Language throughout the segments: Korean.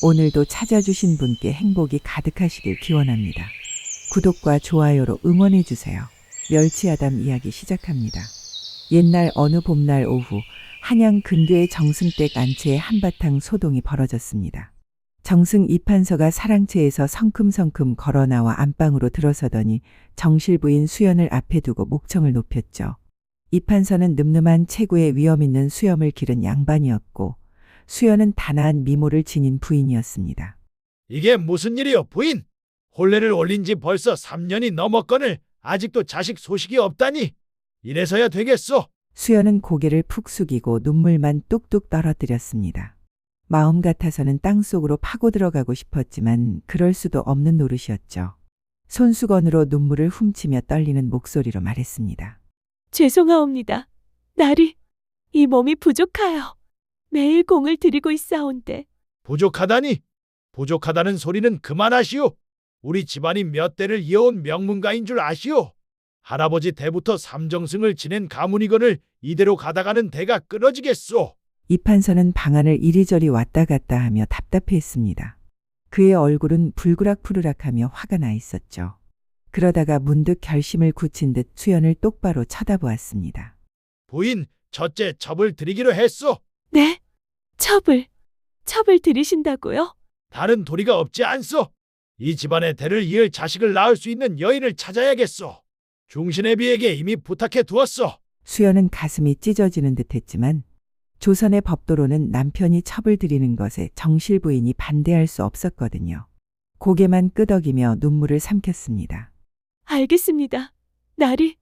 오늘도 찾아주신 분께 행복이 가득하시길 기원합니다. 구독과 좋아요로 응원해주세요. 멸치아담 이야기 시작합니다. 옛날 어느 봄날 오후 한양 근교의 정승댁 안채에 한바탕 소동이 벌어졌습니다. 정승 이판서가 사랑채에서 성큼성큼 걸어나와 안방으로 들어서더니 정실 부인 수연을 앞에 두고 목청을 높였죠. 이판서는 늠름한 체구에 위험 있는 수염을 기른 양반이었고 수연은 단아한 미모를 지닌 부인이었습니다. 이게 무슨 일이요, 부인? 혼례를 올린 지 벌써 3년이 넘었거늘 아직도 자식 소식이 없다니. 이래서야 되겠소. 수연은 고개를 푹 숙이고 눈물만 뚝뚝 떨어뜨렸습니다. 마음 같아서는 땅속으로 파고 들어가고 싶었지만 그럴 수도 없는 노릇이었죠. 손수건으로 눈물을 훔치며 떨리는 목소리로 말했습니다. 죄송하옵니다. 날이 이 몸이 부족하여 매일 공을 들이고 있사온데. 부족하다니? 부족하다는 소리는 그만하시오. 우리 집안이 몇 대를 이어온 명문가인 줄 아시오. 할아버지 때부터 삼정승을 지낸 가문이거늘 이대로 가다가는 대가 끊어지겠소. 이판서는 방안을 이리저리 왔다 갔다 하며 답답해했습니다. 그의 얼굴은 불그락푸르락하며 화가 나 있었죠. 그러다가 문득 결심을 굳힌 듯 수연을 똑바로 쳐다보았습니다. 부인, 첫째 첩을 드리기로 했소. 네? 첩을 들이신다고요? 다른 도리가 없지 않소. 이 집안의 대를 이을 자식을 낳을 수 있는 여인을 찾아야겠소. 중신애비에게 이미 부탁해 두었소. 수연은 가슴이 찢어지는 듯했지만 조선의 법도로는 남편이 첩을 들이는 것에 정실 부인이 반대할 수 없었거든요. 고개만 끄덕이며 눈물을 삼켰습니다. 알겠습니다. 날이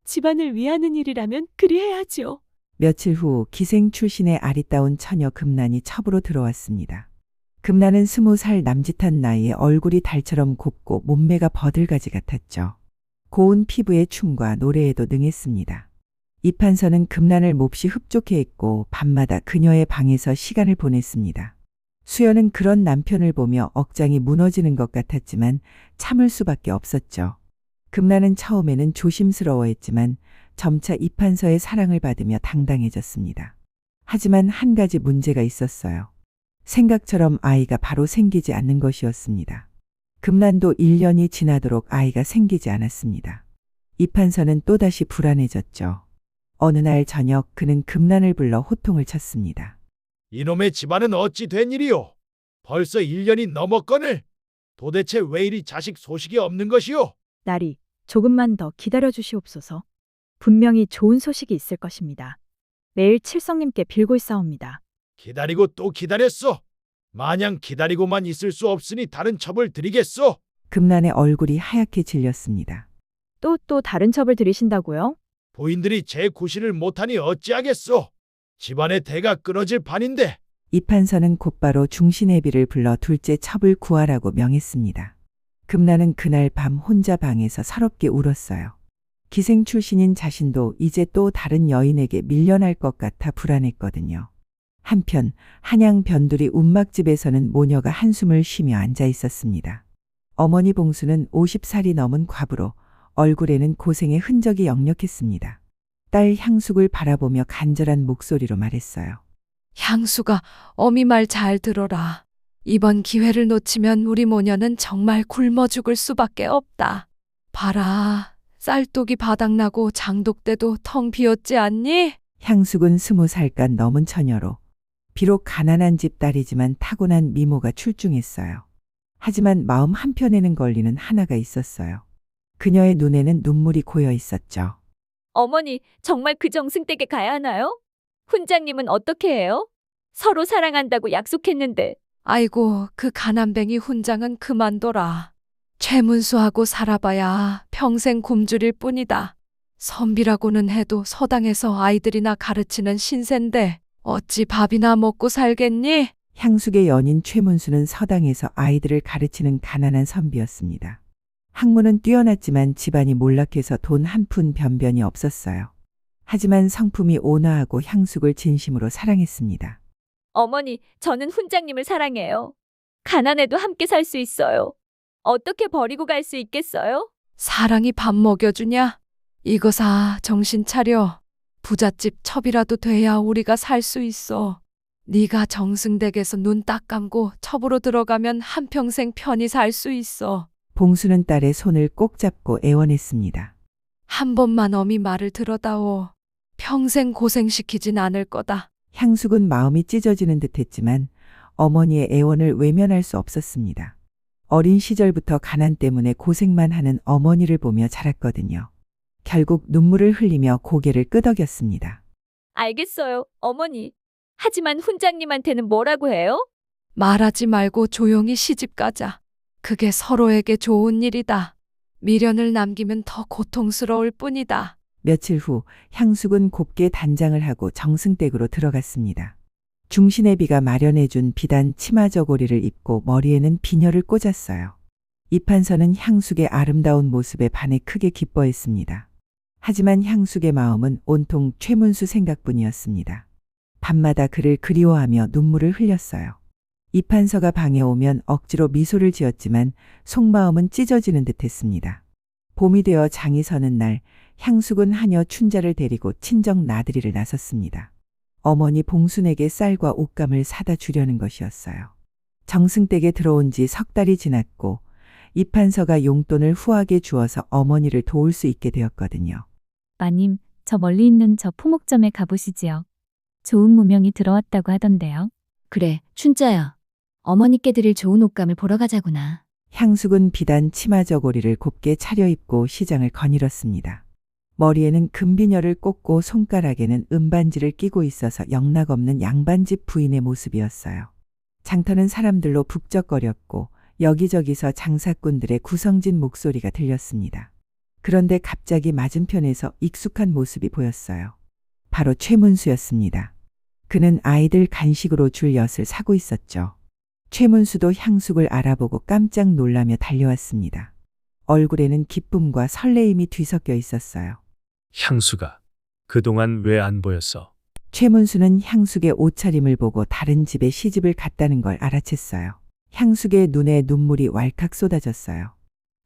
집안을 위하는 일이라면 그리해야지요. 며칠 후 기생 출신의 아리따운 처녀 금란이 첩으로 들어왔습니다. 금란은 20살 남짓한 나이에 얼굴이 달처럼 곱고 몸매가 버들가지 같았죠. 고운 피부의 춤과 노래에도 능했습니다. 이판서는 금란을 몹시 흡족해 했고 밤마다 그녀의 방에서 시간을 보냈습니다. 수연은 그런 남편을 보며 억장이 무너지는 것 같았지만 참을 수밖에 없었죠. 금란은 처음에는 조심스러워했지만 점차 이판서의 사랑을 받으며 당당해졌습니다. 하지만 한 가지 문제가 있었어요. 생각처럼 아이가 바로 생기지 않는 것이었습니다. 금란도 1년이 지나도록 아이가 생기지 않았습니다. 이판서는 또다시 불안해졌죠. 어느 날 저녁 그는 금란을 불러 호통을 쳤습니다. 이놈의 집안은 어찌 된 일이오? 벌써 1년이 넘었거늘. 도대체 왜 이리 자식 소식이 없는 것이오? 날이 조금만 더 기다려 주시옵소서. 분명히 좋은 소식이 있을 것입니다. 매일 칠성님께 빌고 있사옵니다. 기다리고 또 기다렸소. 마냥 기다리고만 있을 수 없으니 다른 첩을 드리겠소. 금란의 얼굴이 하얗게 질렸습니다. 또 다른 첩을 들이신다고요? 부인들이 제 구실을 못하니 어찌하겠소. 집안의 대가 끊어질 판인데. 이판서는 곧바로 중신애비를 불러 둘째 첩을 구하라고 명했습니다. 금란은 그날 밤 혼자 방에서 서럽게 울었어요. 기생 출신인 자신도 이제 또 다른 여인에게 밀려날 것 같아 불안했거든요. 한편 한양 변두리 운막집에서는 모녀가 한숨을 쉬며 앉아 있었습니다. 어머니 봉수는 50살이 넘은 과부로 얼굴에는 고생의 흔적이 역력했습니다. 딸 향숙을 바라보며 간절한 목소리로 말했어요. 향수가 어미 말 잘 들어라. 이번 기회를 놓치면 우리 모녀는 정말 굶어 죽을 수밖에 없다. 봐라. 쌀독이 바닥나고 장독대도 텅 비었지 않니? 향숙은 20살간 넘은 처녀로 비록 가난한 집 딸이지만 타고난 미모가 출중했어요. 하지만 마음 한편에는 걸리는 하나가 있었어요. 그녀의 눈에는 눈물이 고여 있었죠. 어머니, 정말 그 정승댁에 가야 하나요? 훈장님은 어떻게 해요? 서로 사랑한다고 약속했는데. 아이고, 그 가난뱅이 훈장은 그만둬라. 최문수하고 살아봐야 평생 굶주릴 뿐이다. 선비라고는 해도 서당에서 아이들이나 가르치는 신세인데 어찌 밥이나 먹고 살겠니? 향숙의 연인 최문수는 서당에서 아이들을 가르치는 가난한 선비였습니다. 학문은 뛰어났지만 집안이 몰락해서 돈 한 푼 변변이 없었어요. 하지만 성품이 온화하고 향숙을 진심으로 사랑했습니다. 어머니, 저는 훈장님을 사랑해요. 가난해도 함께 살 수 있어요. 어떻게 버리고 갈 수 있겠어요? 사랑이 밥 먹여주냐? 이거사 정신 차려. 부잣집 첩이라도 돼야 우리가 살 수 있어. 네가 정승댁에서 눈 딱 감고 첩으로 들어가면 한평생 편히 살 수 있어. 봉수는 딸의 손을 꼭 잡고 애원했습니다. 한 번만 어미 말을 들어다오. 평생 고생시키진 않을 거다. 향숙은 마음이 찢어지는 듯했지만 어머니의 애원을 외면할 수 없었습니다. 어린 시절부터 가난 때문에 고생만 하는 어머니를 보며 자랐거든요. 결국 눈물을 흘리며 고개를 끄덕였습니다. 알겠어요, 어머니. 하지만 훈장님한테는 뭐라고 해요? 말하지 말고 조용히 시집 가자. 그게 서로에게 좋은 일이다. 미련을 남기면 더 고통스러울 뿐이다. 며칠 후 향숙은 곱게 단장을 하고 정승댁으로 들어갔습니다. 중신애비가 마련해준 비단 치마 저고리를 입고 머리에는 비녀를 꽂았어요. 이판서는 향숙의 아름다운 모습에 반해 크게 기뻐했습니다. 하지만 향숙의 마음은 온통 최문수 생각뿐이었습니다. 밤마다 그를 그리워하며 눈물을 흘렸어요. 이판서가 방에 오면 억지로 미소를 지었지만 속마음은 찢어지는 듯했습니다. 봄이 되어 장이 서는 날 향숙은 하녀 춘자를 데리고 친정 나들이를 나섰습니다. 어머니 봉순에게 쌀과 옷감을 사다 주려는 것이었어요. 정승댁에 들어온 지 석 달이 지났고 이판서가 용돈을 후하게 주어서 어머니를 도울 수 있게 되었거든요. 마님, 저 멀리 있는 저 포목점에 가보시지요. 좋은 무명이 들어왔다고 하던데요. 그래, 춘자야. 어머니께 드릴 좋은 옷감을 보러 가자구나. 향숙은 비단 치마 저고리를 곱게 차려입고 시장을 거닐었습니다. 머리에는 금비녀를 꽂고 손가락에는 은반지를 끼고 있어서 영락없는 양반집 부인의 모습이었어요. 장터는 사람들로 북적거렸고 여기저기서 장사꾼들의 구성진 목소리가 들렸습니다. 그런데 갑자기 맞은편에서 익숙한 모습이 보였어요. 바로 최문수였습니다. 그는 아이들 간식으로 줄 엿을 사고 있었죠. 최문수도 향숙을 알아보고 깜짝 놀라며 달려왔습니다. 얼굴에는 기쁨과 설레임이 뒤섞여 있었어요. 향수가 그동안 왜 안 보였어? 최문수는 향숙의 옷차림을 보고 다른 집에 시집을 갔다는 걸 알아챘어요. 향숙의 눈에 눈물이 왈칵 쏟아졌어요.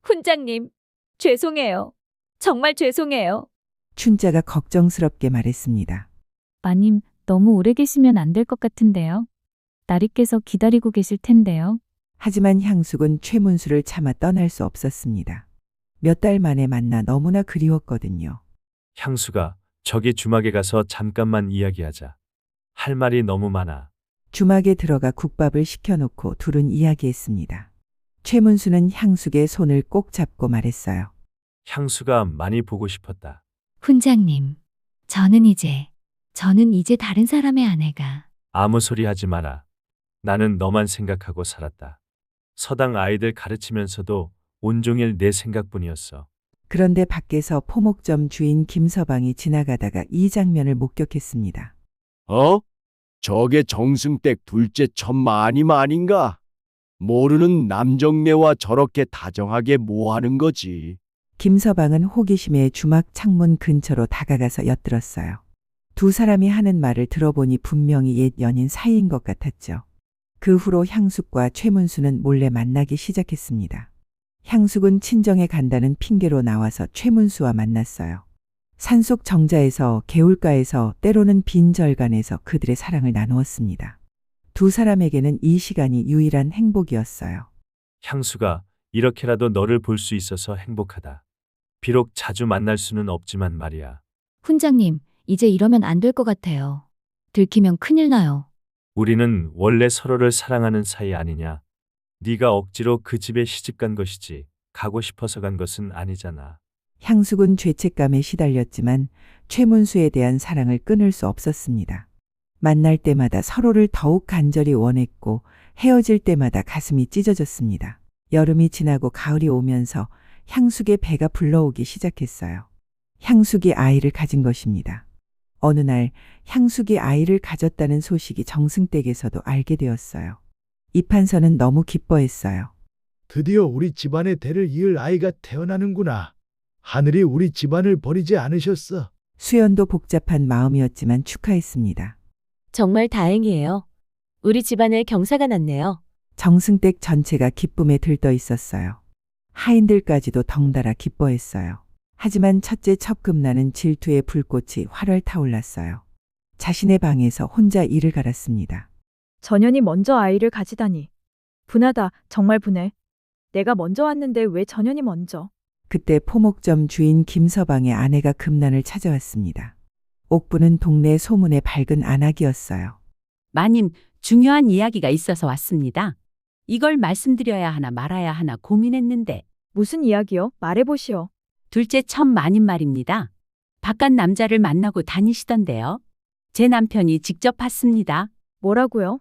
훈장님, 죄송해요. 정말 죄송해요. 춘자가 걱정스럽게 말했습니다. 마님, 너무 오래 계시면 안 될 것 같은데요. 나리께서 기다리고 계실 텐데요. 하지만 향숙은 최문수를 차마 떠날 수 없었습니다. 몇 달 만에 만나 너무나 그리웠거든요. 향수가 저기 주막에 가서 잠깐만 이야기하자. 할 말이 너무 많아. 주막에 들어가 국밥을 시켜놓고 둘은 이야기했습니다. 최문수는 향숙의 손을 꼭 잡고 말했어요. 향수가 많이 보고 싶었다. 훈장님, 저는 이제 다른 사람의 아내가. 아무 소리 하지 마라. 나는 너만 생각하고 살았다. 서당 아이들 가르치면서도 온종일 내 생각뿐이었어. 그런데 밖에서 포목점 주인 김서방이 지나가다가 이 장면을 목격했습니다. 저게 정승댁 둘째 천마님 아닌가? 모르는 남정네와 저렇게 다정하게 뭐하는 거지? 김서방은 호기심에 주막 창문 근처로 다가가서 엿들었어요. 두 사람이 하는 말을 들어보니 분명히 옛 연인 사이인 것 같았죠. 그 후로 향숙과 최문수는 몰래 만나기 시작했습니다. 향숙은 친정에 간다는 핑계로 나와서 최문수와 만났어요. 산속 정자에서 개울가에서 때로는 빈 절간에서 그들의 사랑을 나누었습니다. 두 사람에게는 이 시간이 유일한 행복이었어요. 향수가 이렇게라도 너를 볼 수 있어서 행복하다. 비록 자주 만날 수는 없지만 말이야. 훈장님, 이제 이러면 안 될 것 같아요. 들키면 큰일 나요. 우리는 원래 서로를 사랑하는 사이 아니냐. 네가 억지로 그 집에 시집간 것이지 가고 싶어서 간 것은 아니잖아. 향숙은 죄책감에 시달렸지만 최문수에 대한 사랑을 끊을 수 없었습니다. 만날 때마다 서로를 더욱 간절히 원했고 헤어질 때마다 가슴이 찢어졌습니다. 여름이 지나고 가을이 오면서 향숙의 배가 불러오기 시작했어요. 향숙이 아이를 가진 것입니다. 어느 날 향숙이 아이를 가졌다는 소식이 정승댁에서도 알게 되었어요. 이판서는 너무 기뻐했어요. 드디어 우리 집안의 대를 이을 아이가 태어나는구나. 하늘이 우리 집안을 버리지 않으셨어. 수연도 복잡한 마음이었지만 축하했습니다. 정말 다행이에요. 우리 집안에 경사가 났네요. 정승댁 전체가 기쁨에 들떠 있었어요. 하인들까지도 덩달아 기뻐했어요. 하지만 첫째 첩금나는 질투의 불꽃이 활활 타올랐어요. 자신의 방에서 혼자 이를 갈았습니다. 전현이 먼저 아이를 가지다니. 분하다, 정말 분해. 내가 먼저 왔는데 왜 전현이 먼저? 그때 포목점 주인 김서방의 아내가 금난을 찾아왔습니다. 옥부는 동네 소문의 밝은 안악이었어요. 마님, 중요한 이야기가 있어서 왔습니다. 이걸 말씀드려야 하나 말아야 하나 고민했는데 무슨 이야기요? 말해보시오. 둘째 첫 마님 말입니다. 바깥 남자를 만나고 다니시던데요. 제 남편이 직접 봤습니다. 뭐라고요?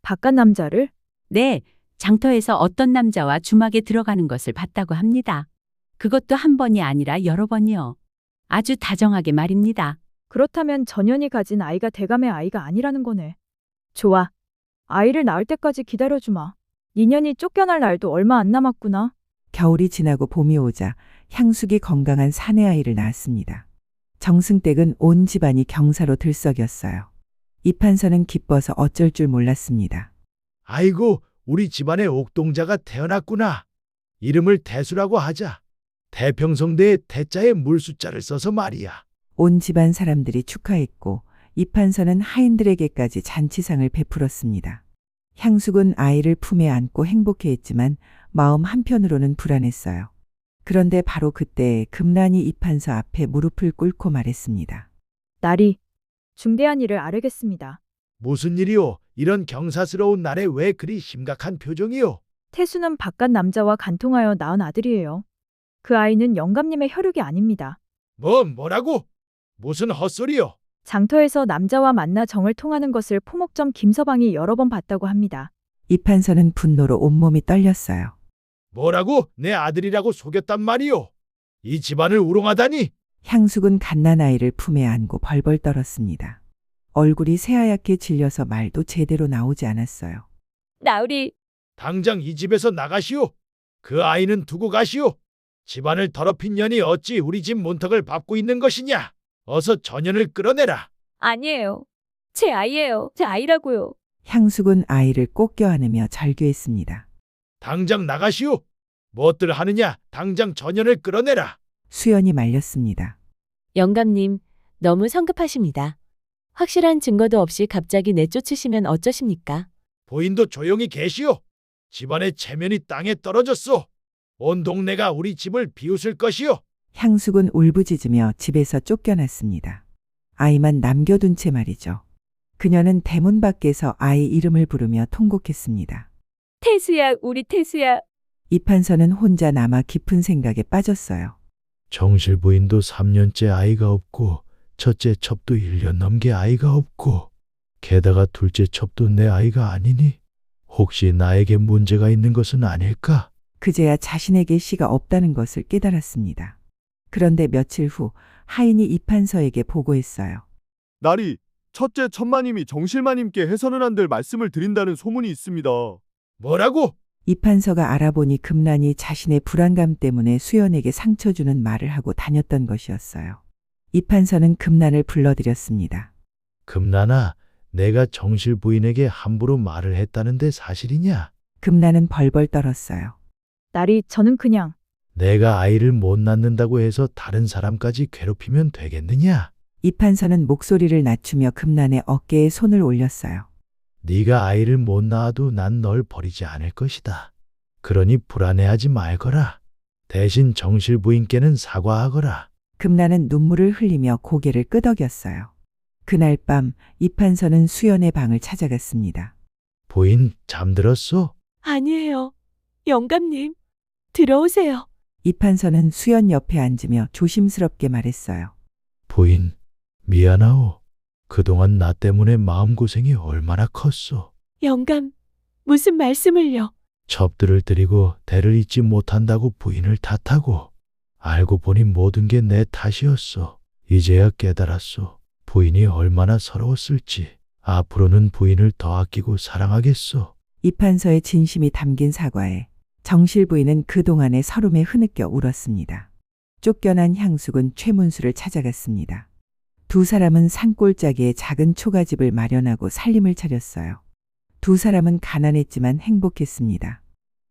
바깥 남자를? 네, 장터에서 어떤 남자와 주막에 들어가는 것을 봤다고 합니다. 그것도 한 번이 아니라 여러 번이요. 아주 다정하게 말입니다. 그렇다면 전현이 가진 아이가 대감의 아이가 아니라는 거네. 좋아. 아이를 낳을 때까지 기다려주마. 인연이 쫓겨날 날도 얼마 안 남았구나. 겨울이 지나고 봄이 오자 향숙이 건강한 사내아이를 낳았습니다. 정승댁은 온 집안이 경사로 들썩였어요. 이판서는 기뻐서 어쩔 줄 몰랐습니다. 아이고, 우리 집안에 옥동자가 태어났구나. 이름을 태수라고 하자. 태평성대의 태자에 물숫자를 써서 말이야. 온 집안 사람들이 축하했고 이판서는 하인들에게까지 잔치상을 베풀었습니다. 향숙은 아이를 품에 안고 행복해했지만 마음 한편으로는 불안했어요. 그런데 바로 그때 금란이 이판서 앞에 무릎을 꿇고 말했습니다. 날이 중대한 일을 아뢰겠습니다. 무슨 일이오? 이런 경사스러운 날에 왜 그리 심각한 표정이오? 태수는 바깥 남자와 간통하여 낳은 아들이에요. 그 아이는 영감님의 혈육이 아닙니다. 뭐라고? 무슨 헛소리요? 장터에서 남자와 만나 정을 통하는 것을 포목점 김서방이 여러 번 봤다고 합니다. 이판서는 분노로 온몸이 떨렸어요. 뭐라고? 내 아들이라고 속였단 말이오? 이 집안을 우롱하다니? 향숙은 갓난아이를 품에 안고 벌벌 떨었습니다. 얼굴이 새하얗게 질려서 말도 제대로 나오지 않았어요. 나으리, 당장 이 집에서 나가시오. 그 아이는 두고 가시오. 집안을 더럽힌 년이 어찌 우리 집 문턱을 밟고 있는 것이냐? 어서 전현을 끌어내라. 아니에요. 제 아이예요. 제 아이라고요. 향숙은 아이를 꼭 껴안으며 절규했습니다. 당장 나가시오. 무엇들 하느냐? 당장 전현을 끌어내라. 수연이 말렸습니다. 영감님, 너무 성급하십니다. 확실한 증거도 없이 갑자기 내쫓으시면 어쩌십니까? 부인도 조용히 계시오. 집안의 체면이 땅에 떨어졌소. 온 동네가 우리 집을 비웃을 것이오. 향숙은 울부짖으며 집에서 쫓겨났습니다. 아이만 남겨둔 채 말이죠. 그녀는 대문 밖에서 아이 이름을 부르며 통곡했습니다. 태수야, 우리 태수야. 이판서는 혼자 남아 깊은 생각에 빠졌어요. 정실 부인도 3년째 아이가 없고 첫째 첩도 1년 넘게 아이가 없고 게다가 둘째 첩도 내 아이가 아니니 혹시 나에게 문제가 있는 것은 아닐까? 그제야 자신에게 씨가 없다는 것을 깨달았습니다. 그런데 며칠 후 하인이 이판서에게 보고했어요. 날이 첫째 천마님이 정실마님께 해서는 안 될 말씀을 드린다는 소문이 있습니다. 뭐라고? 이판서가 알아보니 금란이 자신의 불안감 때문에 수연에게 상처 주는 말을 하고 다녔던 것이었어요. 이판서는 금란을 불러들였습니다. 금란아, 내가 정실 부인에게 함부로 말을 했다는데 사실이냐? 금란은 벌벌 떨었어요. 날이 저는 그냥 내가 아이를 못 낳는다고 해서 다른 사람까지 괴롭히면 되겠느냐? 이판서는 목소리를 낮추며 금란의 어깨에 손을 올렸어요. 네가 아이를 못 낳아도 난 널 버리지 않을 것이다. 그러니 불안해하지 말거라. 대신 정실 부인께는 사과하거라. 금란은 눈물을 흘리며 고개를 끄덕였어요. 그날 밤 이판서는 수연의 방을 찾아갔습니다. 부인 잠들었소? 아니에요. 영감님, 들어오세요. 이판서는 수연 옆에 앉으며 조심스럽게 말했어요. 부인, 미안하오. 그동안 나 때문에 마음고생이 얼마나 컸소. 영감, 무슨 말씀을요? 첩들을 들이고 대를 잇지 못한다고 부인을 탓하고 알고 보니 모든 게 내 탓이었소. 이제야 깨달았소. 부인이 얼마나 서러웠을지. 앞으로는 부인을 더 아끼고 사랑하겠소. 이판서의 진심이 담긴 사과에 정실 부인은 그동안의 서름에 흐느껴 울었습니다. 쫓겨난 향숙은 최문수를 찾아갔습니다. 두 사람은 산골짜기에 작은 초가집을 마련하고 살림을 차렸어요. 두 사람은 가난했지만 행복했습니다.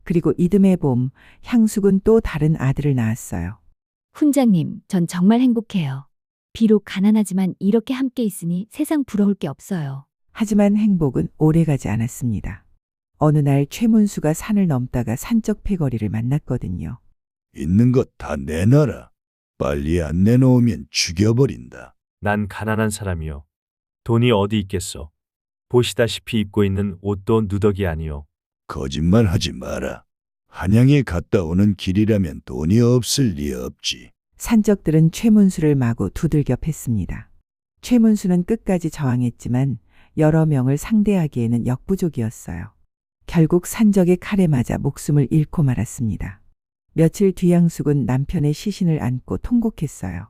그리고 이듬해 봄 향숙은 또 다른 아들을 낳았어요. 훈장님, 전 정말 행복해요. 비록 가난하지만 이렇게 함께 있으니 세상 부러울 게 없어요. 하지만 행복은 오래가지 않았습니다. 어느 날 최문수가 산을 넘다가 산적 패거리를 만났거든요. 있는 것 다 내놔라. 빨리 안 내놓으면 죽여버린다. 난 가난한 사람이요. 돈이 어디 있겠소. 보시다시피 입고 있는 옷도 누더기 아니요. 거짓말하지 마라. 한양에 갔다 오는 길이라면 돈이 없을 리 없지. 산적들은 최문수를 마구 두들겨 팼습니다. 최문수는 끝까지 저항했지만 여러 명을 상대하기에는 역부족이었어요. 결국 산적의 칼에 맞아 목숨을 잃고 말았습니다. 며칠 뒤 향숙은 남편의 시신을 안고 통곡했어요.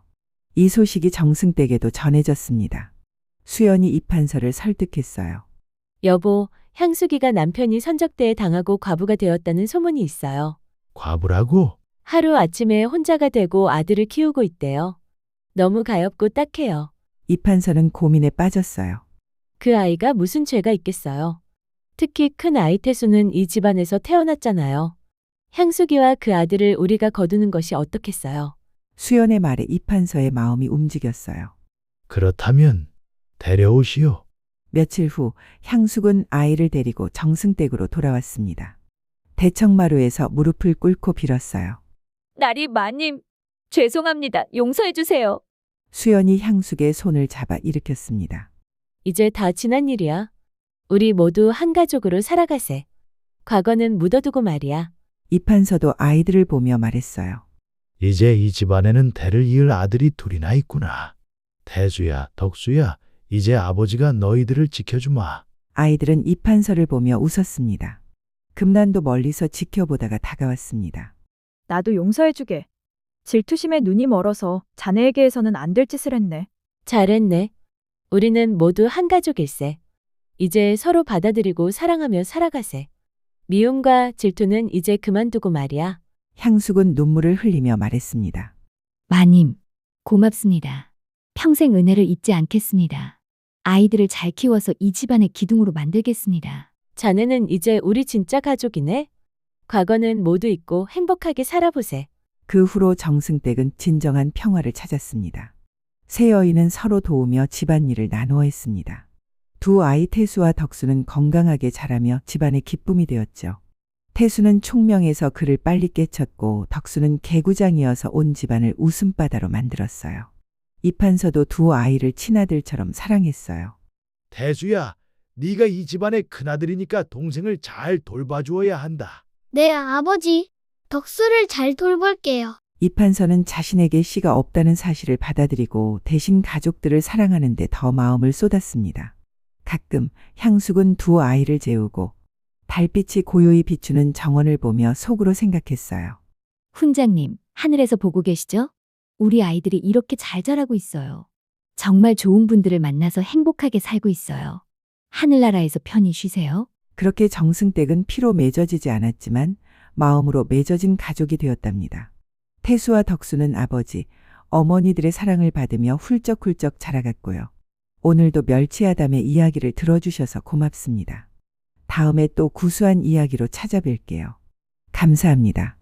이 소식이 정승댁에도 전해졌습니다. 수연이 이판서를 설득했어요. 여보, 향수기가 남편이 선적대에 당하고 과부가 되었다는 소문이 있어요. 과부라고? 하루 아침에 혼자가 되고 아들을 키우고 있대요. 너무 가엾고 딱해요. 이판서는 고민에 빠졌어요. 그 아이가 무슨 죄가 있겠어요. 특히 큰 아이 태수는 이 집안에서 태어났잖아요. 향수기와 그 아들을 우리가 거두는 것이 어떻겠어요. 수연의 말에 이판서의 마음이 움직였어요. 그렇다면 데려오시오. 며칠 후 향숙은 아이를 데리고 정승댁으로 돌아왔습니다. 대청마루에서 무릎을 꿇고 빌었어요. 나리 마님, 죄송합니다. 용서해 주세요. 수연이 향숙의 손을 잡아 일으켰습니다. 이제 다 지난 일이야. 우리 모두 한 가족으로 살아가세. 과거는 묻어두고 말이야. 이판서도 아이들을 보며 말했어요. 이제 이 집안에는 대를 이을 아들이 둘이나 있구나. 태수야, 덕수야, 이제 아버지가 너희들을 지켜주마. 아이들은 이판서를 보며 웃었습니다. 금난도 멀리서 지켜보다가 다가왔습니다. 나도 용서해주게. 질투심에 눈이 멀어서 자네에게 해서는 안 될 짓을 했네. 잘했네. 우리는 모두 한 가족일세. 이제 서로 받아들이고 사랑하며 살아가세. 미움과 질투는 이제 그만두고 말이야. 향숙은 눈물을 흘리며 말했습니다. 마님, 고맙습니다. 평생 은혜를 잊지 않겠습니다. 아이들을 잘 키워서 이 집안의 기둥으로 만들겠습니다. 자네는 이제 우리 진짜 가족이네. 과거는 모두 잊고 행복하게 살아보세. 그 후로 정승댁은 진정한 평화를 찾았습니다. 세 여인은 서로 도우며 집안일을 나누어 했습니다. 두 아이 태수와 덕수는 건강하게 자라며 집안의 기쁨이 되었죠. 태수는 총명해서 그를 빨리 깨쳤고 덕수는 개구장이어서 온 집안을 웃음바다로 만들었어요. 이판서도 두 아이를 친아들처럼 사랑했어요. 태수야, 네가 이 집안의 큰아들이니까 동생을 잘 돌봐주어야 한다. 네, 아버지. 덕수를 잘 돌볼게요. 이판서는 자신에게 씨가 없다는 사실을 받아들이고 대신 가족들을 사랑하는 데 더 마음을 쏟았습니다. 가끔 향숙은 두 아이를 재우고 달빛이 고요히 비추는 정원을 보며 속으로 생각했어요. 훈장님, 하늘에서 보고 계시죠? 우리 아이들이 이렇게 잘 자라고 있어요. 정말 좋은 분들을 만나서 행복하게 살고 있어요. 하늘나라에서 편히 쉬세요. 그렇게 정승댁은 피로 맺어지지 않았지만 마음으로 맺어진 가족이 되었답니다. 태수와 덕수는 아버지, 어머니들의 사랑을 받으며 훌쩍훌쩍 자라갔고요. 오늘도 멸치아담의 이야기를 들어주셔서 고맙습니다. 다음에 또 구수한 이야기로 찾아뵐게요. 감사합니다.